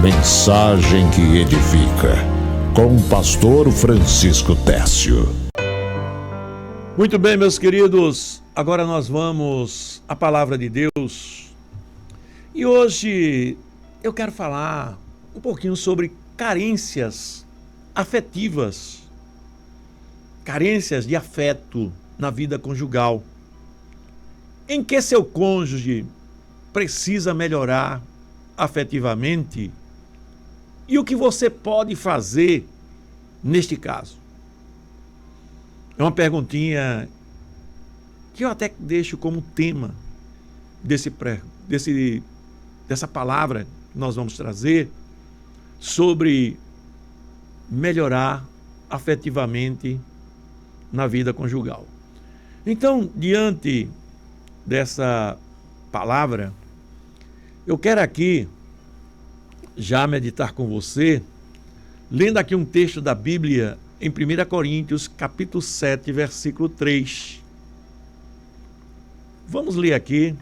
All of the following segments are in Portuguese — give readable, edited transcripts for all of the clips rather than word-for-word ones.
Mensagem que edifica, com o pastor Francisco Tércio. Muito bem, meus queridos, agora nós vamos à palavra de Deus. E hoje eu quero falar um pouquinho sobre carências afetivas, carências de afeto na vida conjugal. Em que seu cônjuge precisa melhorar afetivamente e o que você pode fazer neste caso? É uma perguntinha que eu até deixo como tema dessa palavra que nós vamos trazer sobre melhorar afetivamente na vida conjugal. Então, diante dessa palavra, eu quero aqui já meditar com você, lendo aqui um texto da Bíblia em 1 Coríntios, capítulo 7, versículo 3. Vamos ler aqui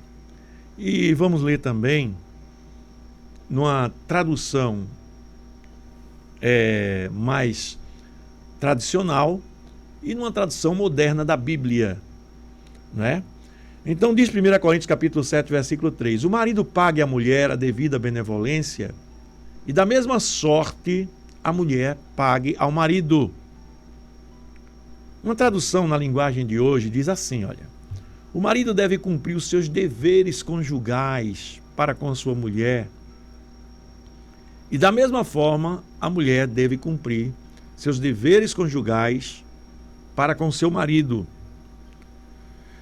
e vamos ler também numa tradução mais tradicional e numa tradução moderna da Bíblia, né? Então diz 1 Coríntios capítulo 7, versículo 3: o marido pague à mulher a devida benevolência, e da mesma sorte a mulher pague ao marido. Uma tradução na linguagem de hoje diz assim, olha: o marido deve cumprir os seus deveres conjugais para com a sua mulher, e da mesma forma a mulher deve cumprir seus deveres conjugais para com seu marido.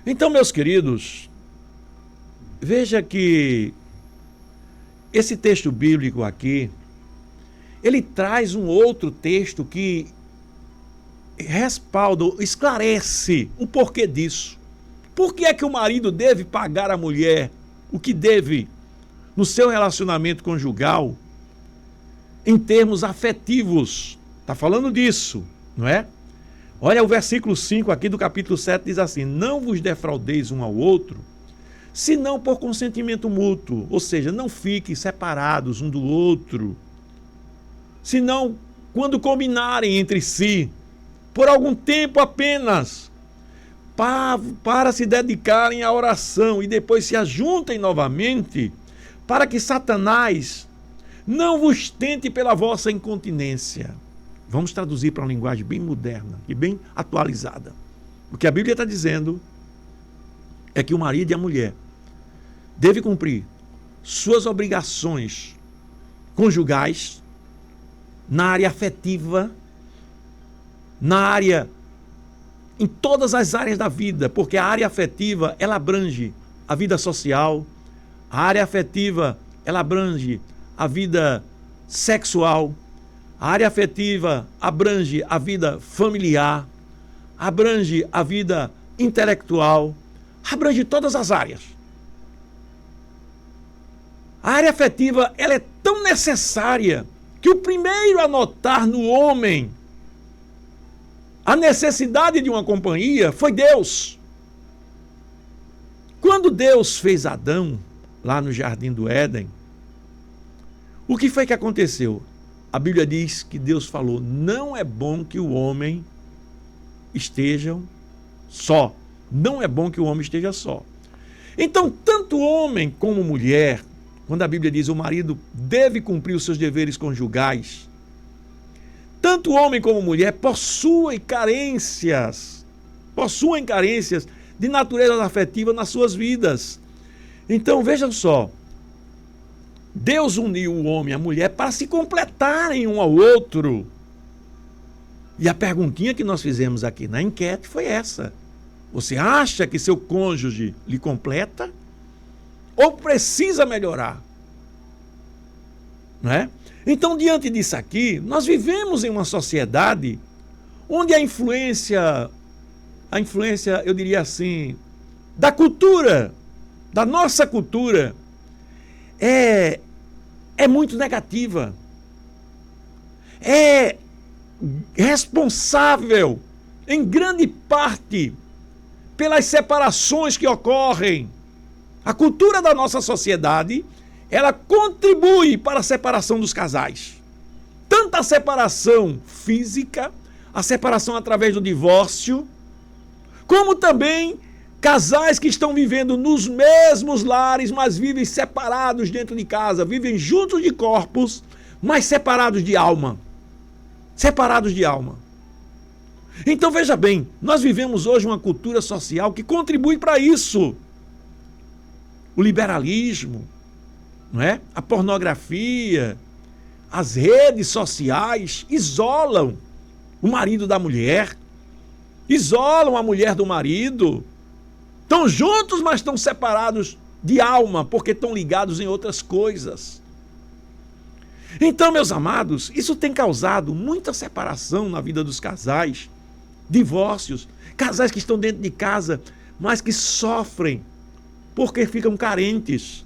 Então, meus queridos, veja que esse texto bíblico aqui, ele traz um outro texto que respalda, esclarece o porquê disso. Por que é que o marido deve pagar à mulher o que deve no seu relacionamento conjugal em termos afetivos? Está falando disso, não é? Olha o versículo 5 aqui do capítulo 7, diz assim: não vos defraudeis um ao outro, senão por consentimento mútuo, ou seja, não fiquem separados um do outro, senão quando combinarem entre si, por algum tempo apenas, para se dedicarem à oração e depois se ajuntem novamente, para que Satanás não vos tente pela vossa incontinência. Vamos traduzir para uma linguagem bem moderna e bem atualizada. O que a Bíblia está dizendo é que o marido e a mulher devem cumprir suas obrigações conjugais na área afetiva, em todas as áreas da vida, porque a área afetiva, ela abrange a vida social, a área afetiva, ela abrange a vida sexual, a área afetiva abrange a vida familiar, abrange a vida intelectual, abrange todas as áreas. A área afetiva, ela é tão necessária que o primeiro a notar no homem a necessidade de uma companhia foi Deus. Quando Deus fez Adão, lá no Jardim do Éden, o que foi que aconteceu? A Bíblia diz que Deus falou: não é bom que o homem esteja só. Não é bom que o homem esteja só. Então, tanto homem como mulher, quando a Bíblia diz o marido deve cumprir os seus deveres conjugais, tanto homem como mulher possuem carências de natureza afetiva nas suas vidas. Então, vejam só, Deus uniu o homem e a mulher para se completarem um ao outro. E a perguntinha que nós fizemos aqui na enquete foi essa: você acha que seu cônjuge lhe completa? Ou precisa melhorar? Não é? Então, diante disso aqui, nós vivemos em uma sociedade onde a influência, eu diria assim, da cultura, da nossa cultura, é muito negativa. É responsável, em grande parte, pelas separações que ocorrem. A cultura da nossa sociedade ela contribui para a separação dos casais. Tanto a separação física, a separação através do divórcio, como também casais que estão vivendo nos mesmos lares, mas vivem separados dentro de casa, vivem juntos de corpos, mas separados de alma. Separados de alma. Então veja bem, nós vivemos hoje uma cultura social que contribui para isso. O liberalismo, não é? A pornografia, as redes sociais isolam o marido da mulher, isolam a mulher do marido. Estão juntos, mas estão separados de alma, porque estão ligados em outras coisas. Então, meus amados, isso tem causado muita separação na vida dos casais, divórcios, casais que estão dentro de casa, mas que sofrem porque ficam carentes.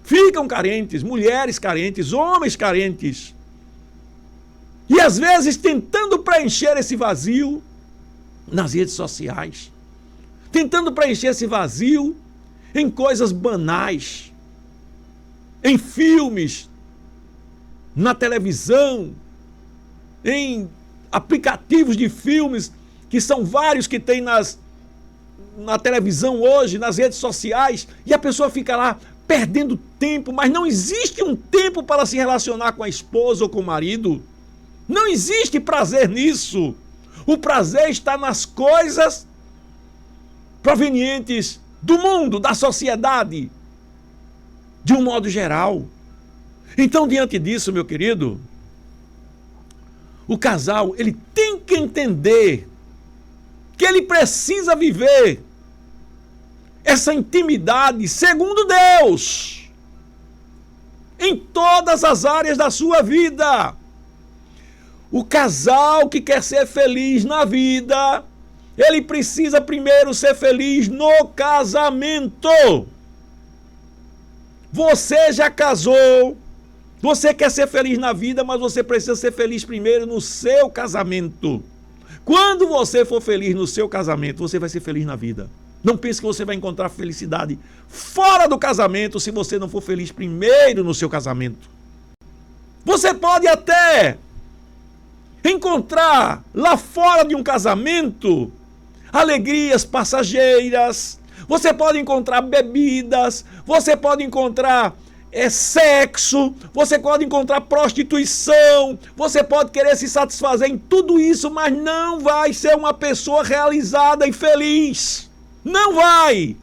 Ficam carentes, mulheres carentes, homens carentes. E às vezes tentando preencher esse vazio nas redes sociais. Tentando preencher esse vazio em coisas banais, em filmes, na televisão, em aplicativos de filmes, que são vários que tem na televisão hoje, nas redes sociais, e a pessoa fica lá perdendo tempo, mas não existe um tempo para se relacionar com a esposa ou com o marido. Não existe prazer nisso. O prazer está nas coisas provenientes do mundo, da sociedade, de um modo geral. Então, diante disso, meu querido, o casal, ele tem que entender que ele precisa viver essa intimidade segundo Deus, em todas as áreas da sua vida. O casal que quer ser feliz na vida, ele precisa primeiro ser feliz no casamento. Você já casou, você quer ser feliz na vida, mas você precisa ser feliz primeiro no seu casamento. Quando você for feliz no seu casamento, você vai ser feliz na vida. Não pense que você vai encontrar felicidade fora do casamento se você não for feliz primeiro no seu casamento. Você pode até encontrar lá fora de um casamento alegrias passageiras, você pode encontrar bebidas, você pode encontrar sexo, você pode encontrar prostituição, você pode querer se satisfazer em tudo isso, mas não vai ser uma pessoa realizada e feliz. Não vai.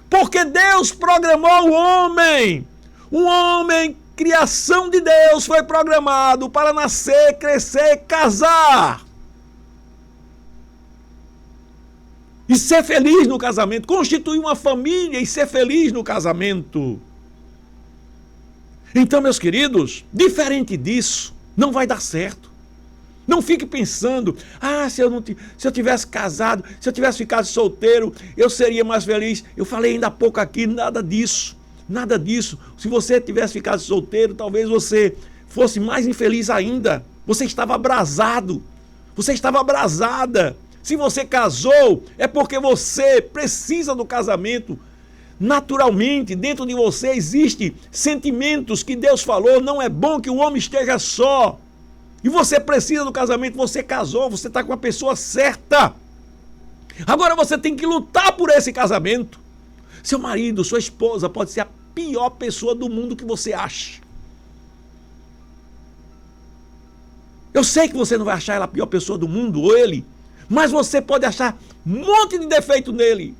Porque Deus programou o homem. O homem, criação de Deus, foi programado para nascer, crescer, casar. E ser feliz no casamento, constituir uma família e ser feliz no casamento. Então, meus queridos, diferente disso, não vai dar certo. Não fique pensando, se eu tivesse casado, se eu tivesse ficado solteiro, eu seria mais feliz. Eu falei ainda há pouco aqui, nada disso, nada disso. Se você tivesse ficado solteiro, talvez você fosse mais infeliz ainda. Você estava abrasado, você estava abrasada. Se você casou, é porque você precisa do casamento. Naturalmente, dentro de você existem sentimentos que Deus falou, não é bom que o homem esteja só. E você precisa do casamento, você casou, você está com a pessoa certa. Agora você tem que lutar por esse casamento. Seu marido, sua esposa pode ser a pior pessoa do mundo que você acha. Eu sei que você não vai achar ela a pior pessoa do mundo, ou ele, mas você pode achar um monte de defeito nele.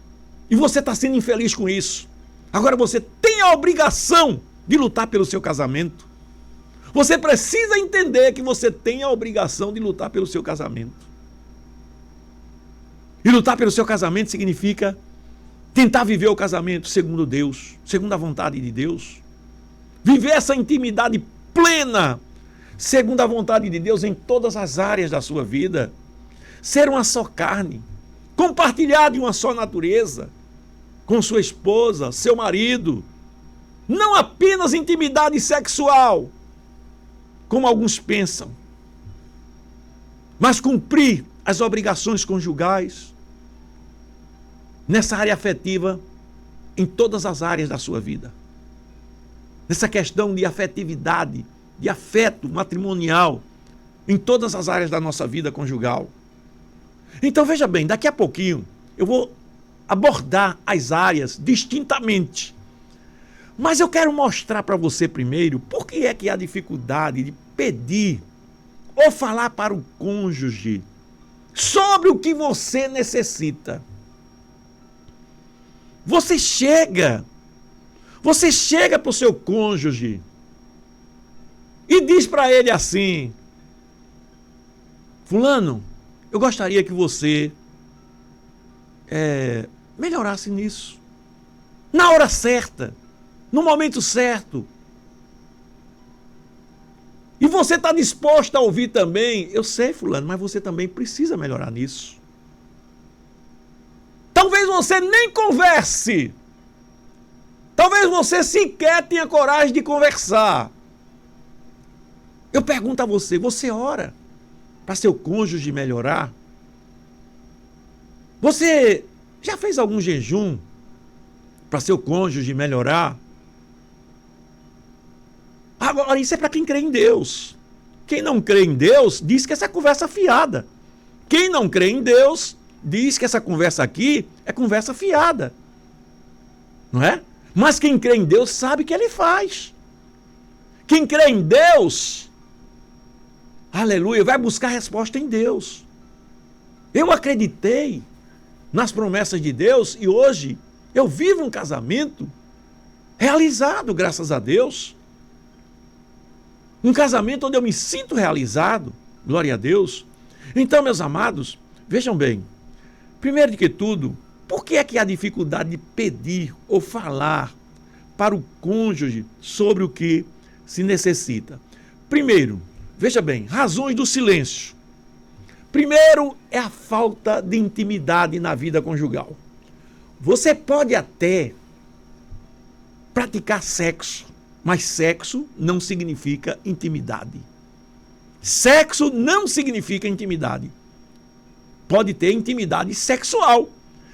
E você está sendo infeliz com isso. Agora você tem a obrigação de lutar pelo seu casamento. Você precisa entender que você tem a obrigação de lutar pelo seu casamento. E lutar pelo seu casamento significa tentar viver o casamento segundo Deus, segundo a vontade de Deus. Viver essa intimidade plena, segundo a vontade de Deus em todas as áreas da sua vida. Ser uma só carne, compartilhar de uma só natureza, com sua esposa, seu marido. Não apenas intimidade sexual, como alguns pensam, mas cumprir as obrigações conjugais nessa área afetiva, em todas as áreas da sua vida. nessa questão de afetividade, de afeto matrimonial, em todas as áreas da nossa vida conjugal. Então veja bem, daqui a pouquinho eu vou abordar as áreas distintamente. Mas eu quero mostrar para você primeiro por que é que há dificuldade de pedir ou falar para o cônjuge sobre o que você necessita. Você chega para o seu cônjuge e diz para ele assim: fulano, eu gostaria que você melhorasse nisso. Na hora certa, no momento certo. E você está disposto a ouvir também: eu sei, fulano, mas você também precisa melhorar nisso. Talvez você nem converse. Talvez você sequer tenha coragem de conversar. Eu pergunto a você: você ora para seu cônjuge melhorar? Você já fez algum jejum para seu cônjuge melhorar? Agora, isso é para quem crê em Deus. Quem não crê em Deus diz que essa conversa é fiada. Quem não crê em Deus diz que essa conversa aqui é conversa fiada. Não é? Mas quem crê em Deus sabe que Ele faz. Quem crê em Deus, aleluia, vai buscar resposta em Deus. Eu acreditei nas promessas de Deus e hoje eu vivo um casamento realizado, graças a Deus. Um casamento onde eu me sinto realizado, glória a Deus. Então, meus amados, vejam bem, primeiro de que tudo, por que é que há dificuldade de pedir ou falar para o cônjuge sobre o que se necessita? Primeiro, veja bem, razões do silêncio. Primeiro é a falta de intimidade na vida conjugal. Você pode até praticar sexo, mas sexo não significa intimidade. Sexo não significa intimidade. Pode ter intimidade sexual,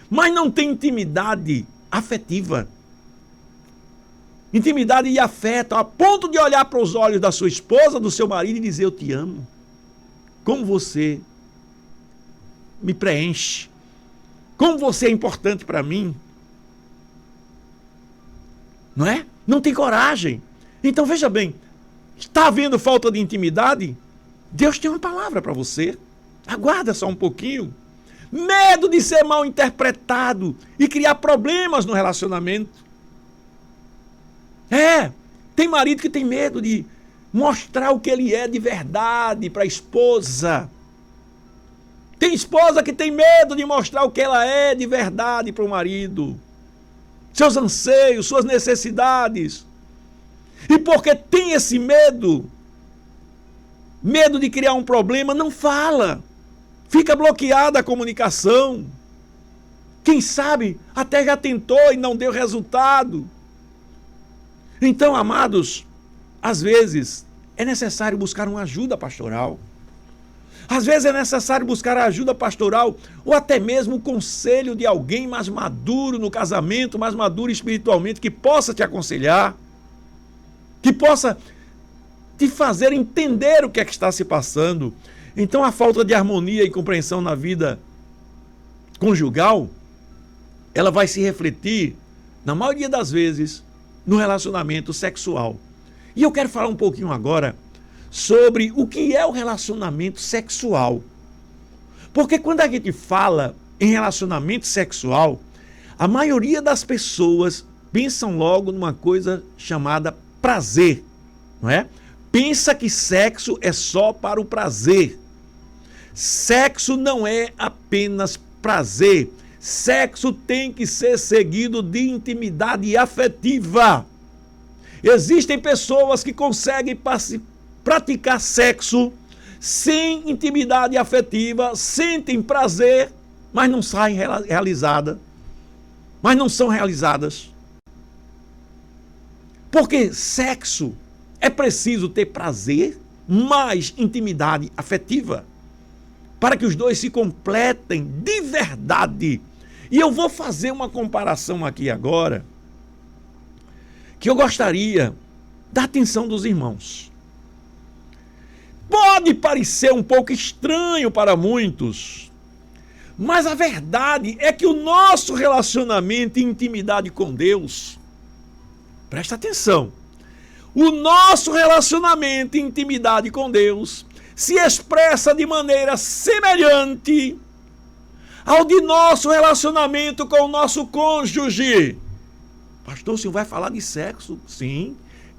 mas não tem intimidade afetiva. Intimidade e afeto, a ponto de olhar para os olhos da sua esposa, do seu marido e dizer: eu te amo. Como você me preenche. Como você é importante para mim. Não é? Não tem coragem. Então veja bem, está havendo falta de intimidade? Deus tem uma palavra para você. Aguarda só um pouquinho. Medo de ser mal interpretado e criar problemas no relacionamento. Tem marido que tem medo de mostrar o que ele é de verdade para a esposa. Tem esposa que tem medo de mostrar o que ela é de verdade para o marido. Seus anseios, suas necessidades. E porque tem esse medo de criar um problema, não fala. Fica bloqueada a comunicação. Quem sabe até já tentou e não deu resultado. Então, amados, às vezes é necessário buscar uma ajuda pastoral. Às vezes é necessário buscar a ajuda pastoral ou até mesmo o conselho de alguém mais maduro no casamento, mais maduro espiritualmente, que possa te aconselhar, que possa te fazer entender o que é que está se passando. Então a falta de harmonia e compreensão na vida conjugal, ela vai se refletir, na maioria das vezes, no relacionamento sexual. E eu quero falar um pouquinho agora sobre o que é o relacionamento sexual. Porque quando a gente fala em relacionamento sexual, a maioria das pessoas pensam logo numa coisa chamada prazer, não é? Pensa que sexo é só para o prazer. Sexo não é apenas prazer. Sexo tem que ser seguido de intimidade afetiva. Existem pessoas que conseguem praticar sexo sem intimidade afetiva, sentem prazer, mas não saem realizadas. Mas não são realizadas. Porque sexo é preciso ter prazer, mais intimidade afetiva, para que os dois se completem de verdade. E eu vou fazer uma comparação aqui agora, que eu gostaria da atenção dos irmãos. Pode parecer um pouco estranho para muitos, mas a verdade é que o nosso relacionamento e intimidade com Deus, presta atenção, o nosso relacionamento e intimidade com Deus se expressa de maneira semelhante ao de nosso relacionamento com o nosso cônjuge. Pastor, o senhor vai falar de sexo? Sim,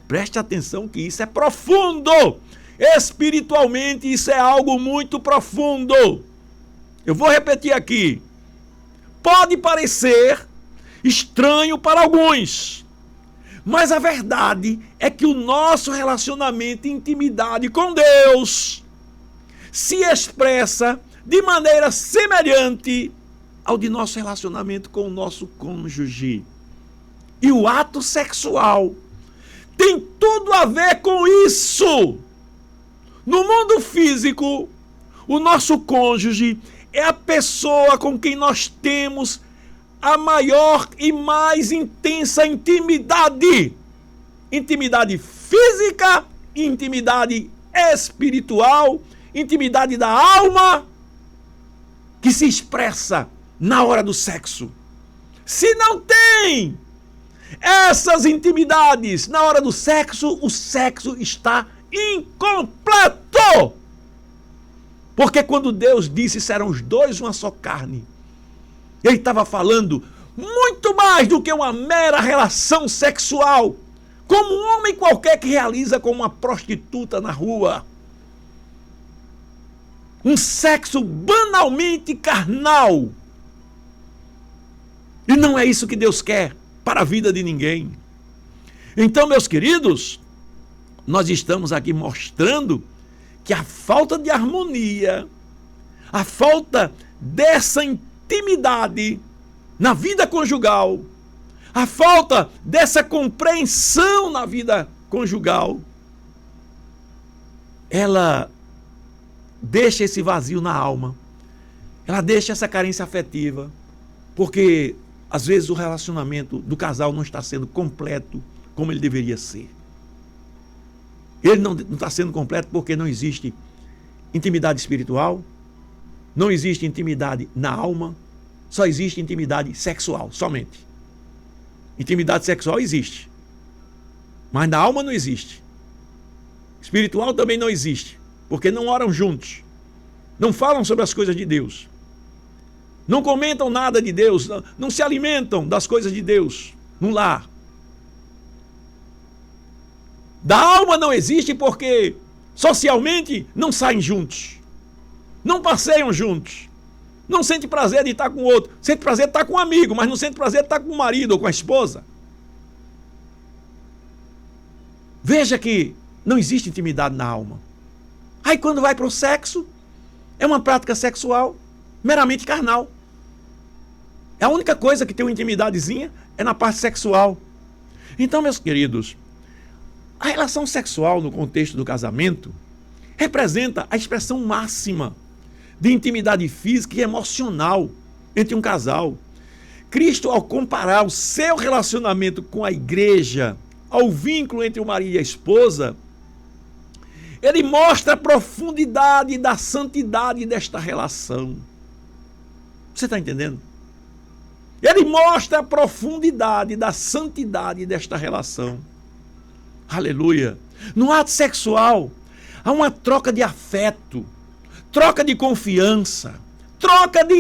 preste atenção que isso é profundo. Espiritualmente, isso é algo muito profundo. Eu vou repetir aqui. Pode parecer estranho para alguns, mas a verdade é que o nosso relacionamento e intimidade com Deus se expressa de maneira semelhante ao de nosso relacionamento com o nosso cônjuge. E o ato sexual tem tudo a ver com isso. No mundo físico, o nosso cônjuge é a pessoa com quem nós temos a maior e mais intensa intimidade. Intimidade física, intimidade espiritual, intimidade da alma, que se expressa na hora do sexo. Se não tem essas intimidades na hora do sexo, o sexo está incompleto. Porque quando Deus disse serão os dois uma só carne, Ele estava falando muito mais do que uma mera relação sexual, como um homem qualquer que realiza com uma prostituta na rua. Um sexo banalmente carnal. E não é isso que Deus quer para a vida de ninguém. Então, meus queridos, nós estamos aqui mostrando que a falta de harmonia, a falta dessa intimidade na vida conjugal, a falta dessa compreensão na vida conjugal, ela deixa esse vazio na alma, ela deixa essa carência afetiva, porque às vezes o relacionamento do casal não está sendo completo como ele deveria ser. Ele não está sendo completo porque não existe intimidade espiritual, não existe intimidade na alma, só existe intimidade sexual, somente. Intimidade sexual existe, mas na alma não existe. Espiritual também não existe, porque não oram juntos, não falam sobre as coisas de Deus, não comentam nada de Deus, não se alimentam das coisas de Deus no lar. Da alma não existe porque socialmente não saem juntos, não passeiam juntos, não sente prazer de estar com o outro, sente prazer de estar com um amigo, mas não sente prazer de estar com o marido ou com a esposa. Veja que não existe intimidade na alma. Aí quando vai para o sexo, é uma prática sexual meramente carnal. A única coisa que tem uma intimidadezinha é na parte sexual. Então, meus queridos, a relação sexual no contexto do casamento representa a expressão máxima de intimidade física e emocional entre um casal. Cristo, ao comparar o seu relacionamento com a igreja ao vínculo entre o marido e a esposa, ele mostra a profundidade da santidade desta relação. Você está entendendo? Ele mostra a profundidade da santidade desta relação. Aleluia. No ato sexual, há uma troca de afeto, troca de confiança, troca de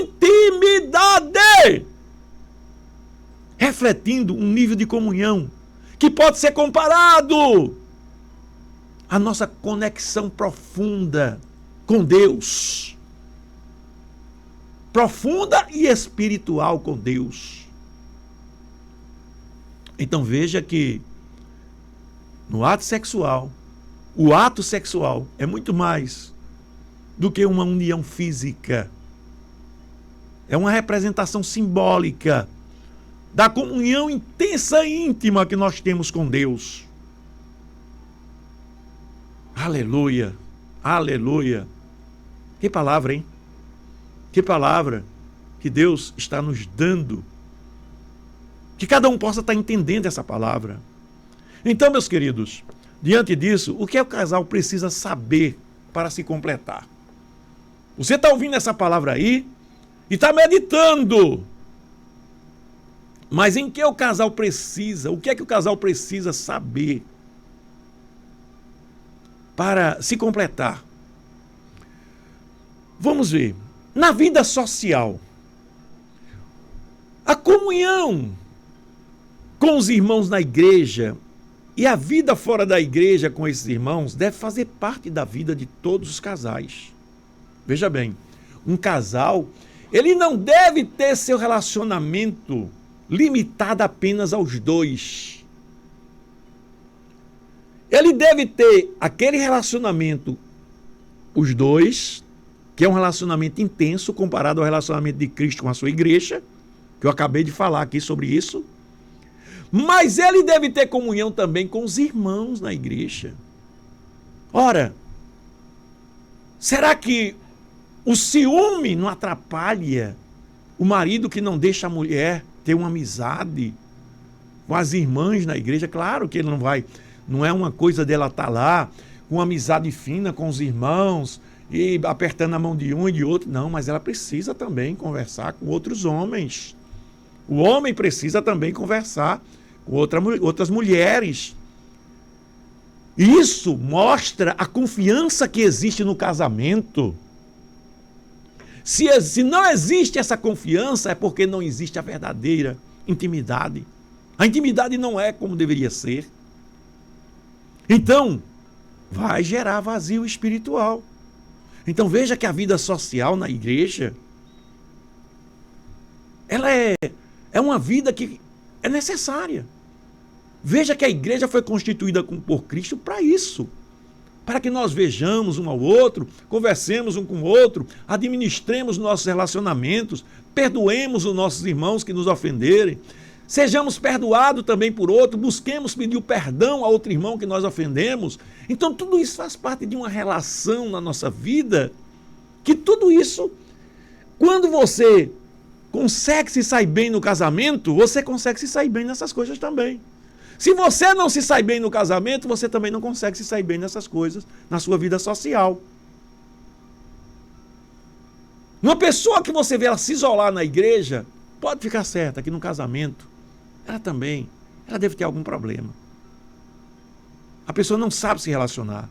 intimidade, refletindo um nível de comunhão que pode ser comparado à nossa conexão profunda com Deus. Profunda e espiritual com Deus. Então veja que no ato sexual, o ato sexual é muito mais do que uma união física. É uma representação simbólica da comunhão intensa e íntima que nós temos com Deus. Aleluia, aleluia. Que palavra, hein? Que palavra que Deus está nos dando. Que cada um possa estar entendendo essa palavra. Então, meus queridos, diante disso, o que é que o casal precisa saber para se completar? Você está ouvindo essa palavra aí e está meditando. Mas em que o casal precisa? O que é que o casal precisa saber para se completar? Vamos ver. Na vida social, a comunhão com os irmãos na igreja e a vida fora da igreja com esses irmãos deve fazer parte da vida de todos os casais. Veja bem, um casal, ele não deve ter seu relacionamento limitado apenas aos dois. Ele deve ter aquele relacionamento, os dois, que é um relacionamento intenso comparado ao relacionamento de Cristo com a sua igreja, que eu acabei de falar aqui sobre isso. Mas ele deve ter comunhão também com os irmãos na igreja. Ora, será que o ciúme não atrapalha o marido que não deixa a mulher ter uma amizade com as irmãs na igreja? Claro que ele não é uma coisa dela estar lá com uma amizade fina com os irmãos e apertando a mão de um e de outro. Não, mas ela precisa também conversar com outros homens. O homem precisa também conversar com outras mulheres. Isso mostra a confiança que existe no casamento. Se não existe essa confiança, é porque não existe a verdadeira intimidade. A intimidade não é como deveria ser. Então, vai gerar vazio espiritual. Então, veja que a vida social na igreja, ela é uma vida que é necessária. Veja que a igreja foi constituída por Cristo para isso. Para que nós vejamos um ao outro, conversemos um com o outro, administremos nossos relacionamentos, perdoemos os nossos irmãos que nos ofenderem, sejamos perdoados também por outro, busquemos pedir o perdão a outro irmão que nós ofendemos. Então tudo isso faz parte de uma relação na nossa vida, que tudo isso, quando você consegue se sair bem no casamento, você consegue se sair bem nessas coisas também. Se você não se sai bem no casamento, você também não consegue se sair bem nessas coisas na sua vida social. Uma pessoa que você vê ela se isolar na igreja, pode ficar certa que no casamento, ela deve ter algum problema. A pessoa não sabe se relacionar.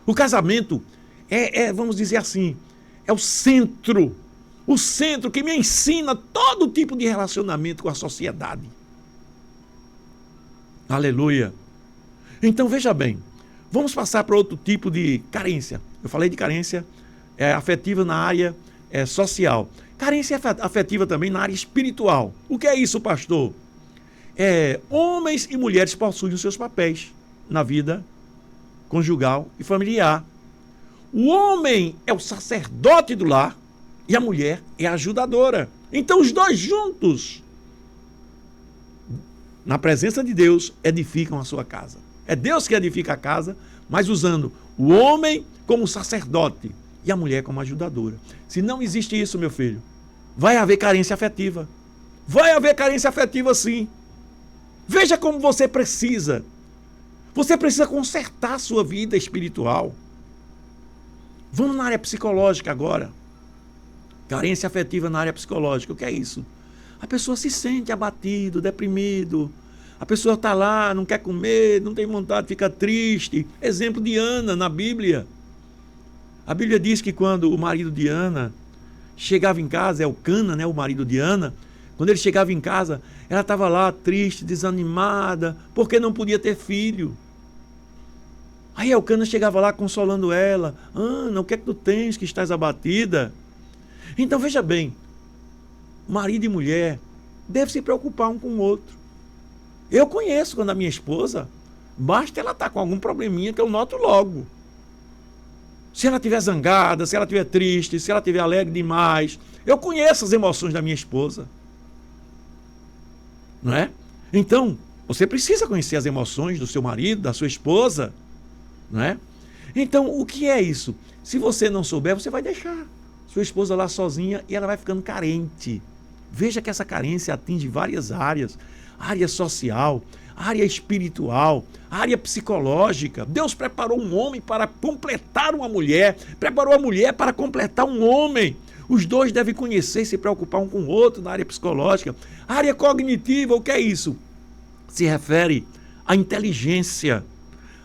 O casamento vamos dizer assim, é o centro que me ensina todo tipo de relacionamento com a sociedade. Aleluia. Então veja bem, vamos passar para outro tipo de carência. Eu falei de carência afetiva na área social. Carência afetiva também na área espiritual. O que é isso, pastor? Homens e mulheres possuem os seus papéis na vida conjugal e familiar. O homem é o sacerdote do lar e a mulher é a ajudadora. Então os dois juntos, na presença de Deus, edificam a sua casa. É Deus que edifica a casa, mas usando o homem como sacerdote e a mulher como ajudadora. Se não existe isso, meu filho, vai haver carência afetiva. Vai haver carência afetiva, sim. Veja como você precisa. Você precisa consertar a sua vida espiritual. Vamos na área psicológica agora. Carência afetiva na área psicológica. O que é isso? A pessoa se sente abatido, deprimido. A pessoa está lá, não quer comer, não tem vontade, fica triste. Exemplo de Ana na Bíblia. A Bíblia diz que quando o marido de Ana chegava em casa, Elcana, o marido de Ana, quando ele chegava em casa, ela estava lá triste, desanimada, porque não podia ter filho. Aí Elcana chegava lá consolando ela. Ana, o que é que tu tens que estás abatida? Então veja bem, marido e mulher devem se preocupar um com o outro. Eu conheço quando a minha esposa, basta ela estar com algum probleminha que eu noto logo. Se ela estiver zangada, se ela estiver triste, se ela estiver alegre demais, eu conheço as emoções da minha esposa. Não é? Então, você precisa conhecer as emoções do seu marido, da sua esposa. Não é? Então, o que é isso? Se você não souber, você vai deixar sua esposa lá sozinha e ela vai ficando carente. Veja que essa carência atinge várias áreas. Área social, a área espiritual, a área psicológica. Deus preparou um homem para completar uma mulher, preparou a mulher para completar um homem. Os dois devem conhecer e se preocupar um com o outro na área psicológica. A área cognitiva, o que é isso? Se refere à inteligência.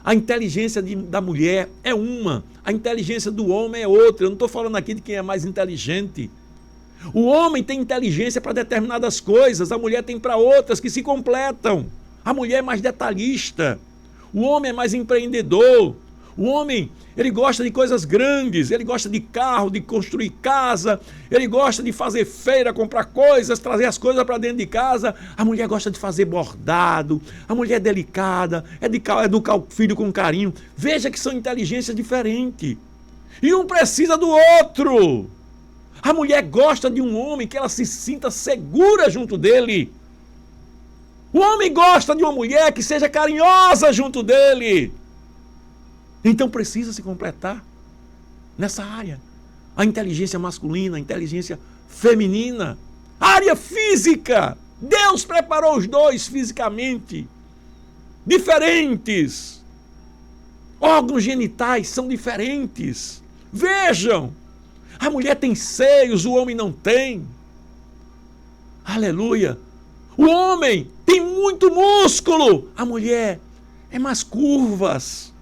A inteligência da mulher é uma, a inteligência do homem é outra. Eu não estou falando aqui de quem é mais inteligente. O homem tem inteligência para determinadas coisas, a mulher tem para outras que se completam. A mulher é mais detalhista, o homem é mais empreendedor. O homem, ele gosta de coisas grandes, ele gosta de carro, de construir casa, ele gosta de fazer feira, comprar coisas, trazer as coisas para dentro de casa. A mulher gosta de fazer bordado, a mulher é delicada, educar o filho com carinho. Veja que são inteligências diferentes. E um precisa do outro. A mulher gosta de um homem que ela se sinta segura junto dele. O homem gosta de uma mulher que seja carinhosa junto dele. Então precisa se completar nessa área. A inteligência masculina, a inteligência feminina. A área física. Deus preparou os dois fisicamente. Diferentes. Órgãos genitais são diferentes. Vejam. A mulher tem seios, o homem não tem. Aleluia. O homem tem muito músculo. A mulher é mais curvas.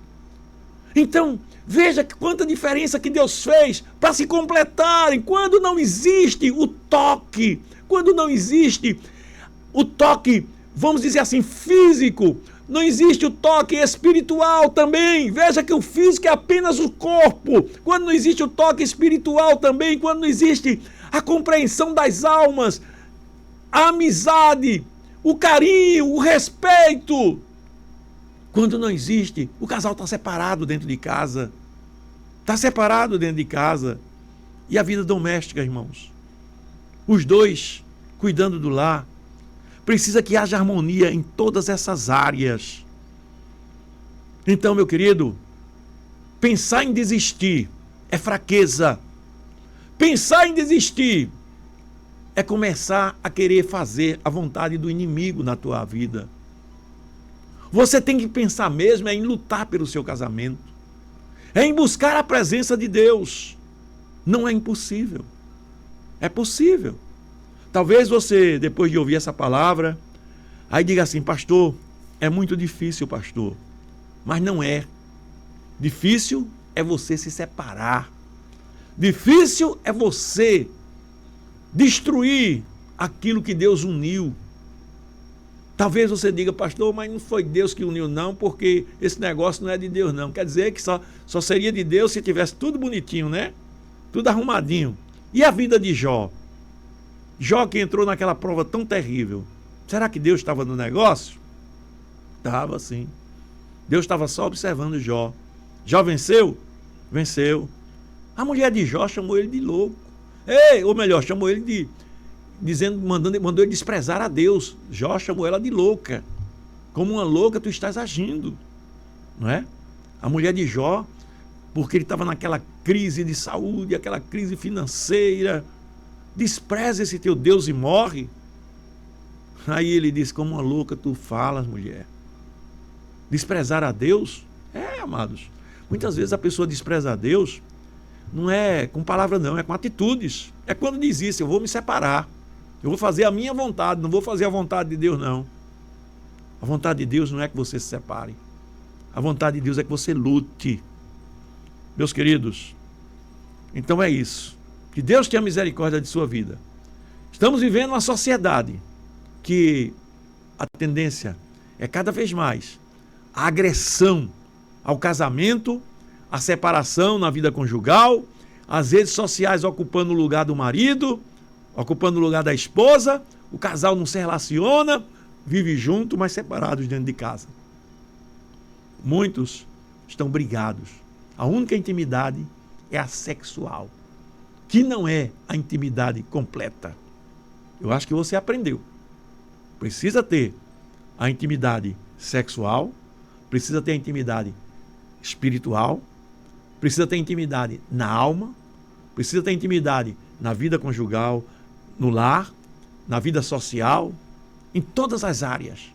Então, veja quanta diferença que Deus fez para se completarem. Quando não existe o toque, quando não existe o toque, vamos dizer assim, físico, não existe o toque espiritual também. Veja que o físico é apenas o corpo. Quando não existe o toque espiritual também, quando não existe a compreensão das almas, a amizade, o carinho, o respeito. Quando não existe, o casal está separado dentro de casa. Está separado dentro de casa. E a vida doméstica, irmãos? Os dois cuidando do lar. Precisa que haja harmonia em todas essas áreas. Então, meu querido, pensar em desistir é fraqueza. Pensar em desistir é começar a querer fazer a vontade do inimigo na tua vida. Você tem que pensar mesmo em lutar pelo seu casamento. É em buscar a presença de Deus. Não é impossível. É possível. Talvez você, depois de ouvir essa palavra, aí diga assim, pastor, é muito difícil, pastor. Mas não é. Difícil é você se separar. Difícil é você destruir aquilo que Deus uniu. Talvez você diga, pastor, mas não foi Deus que uniu não, porque esse negócio não é de Deus não. Quer dizer que só seria de Deus se tivesse tudo bonitinho, né? Tudo arrumadinho. E a vida de Jó? Jó que entrou naquela prova tão terrível. Será que Deus estava no negócio? Estava sim. Deus estava só observando Jó. Jó venceu? Venceu. A mulher de Jó chamou ele de louco. Ou melhor, chamou ele de... mandou ele desprezar a Deus. Jó chamou ela de louca. Como uma louca tu estás agindo. Não é? A mulher de Jó, porque ele estava naquela crise de saúde, aquela crise financeira, despreza esse teu Deus e morre. Aí ele disse, como uma louca tu falas, mulher. Desprezar a Deus? Amados. Muitas vezes a pessoa despreza a Deus, não é com palavra não, é com atitudes. É quando diz isso, eu vou me separar. Eu vou fazer a minha vontade, não vou fazer a vontade de Deus, não. A vontade de Deus não é que você se separe. A vontade de Deus é que você lute. Meus queridos, então é isso. Que Deus tenha misericórdia de sua vida. Estamos vivendo uma sociedade que a tendência é cada vez mais a agressão ao casamento, a separação na vida conjugal, as redes sociais ocupando o lugar do marido, ocupando o lugar da esposa, o casal não se relaciona, vive junto, mas separados dentro de casa. Muitos estão brigados. A única intimidade é a sexual, que não é a intimidade completa. Eu acho que você aprendeu. Precisa ter a intimidade sexual, precisa ter a intimidade espiritual, precisa ter intimidade na alma, precisa ter intimidade na vida conjugal, no lar, na vida social, em todas as áreas.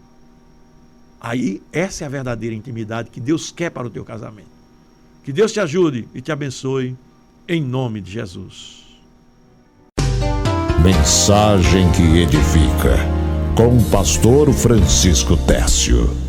Aí, essa é a verdadeira intimidade que Deus quer para o teu casamento. Que Deus te ajude e te abençoe, em nome de Jesus. Mensagem que edifica, com o pastor Francisco Tércio.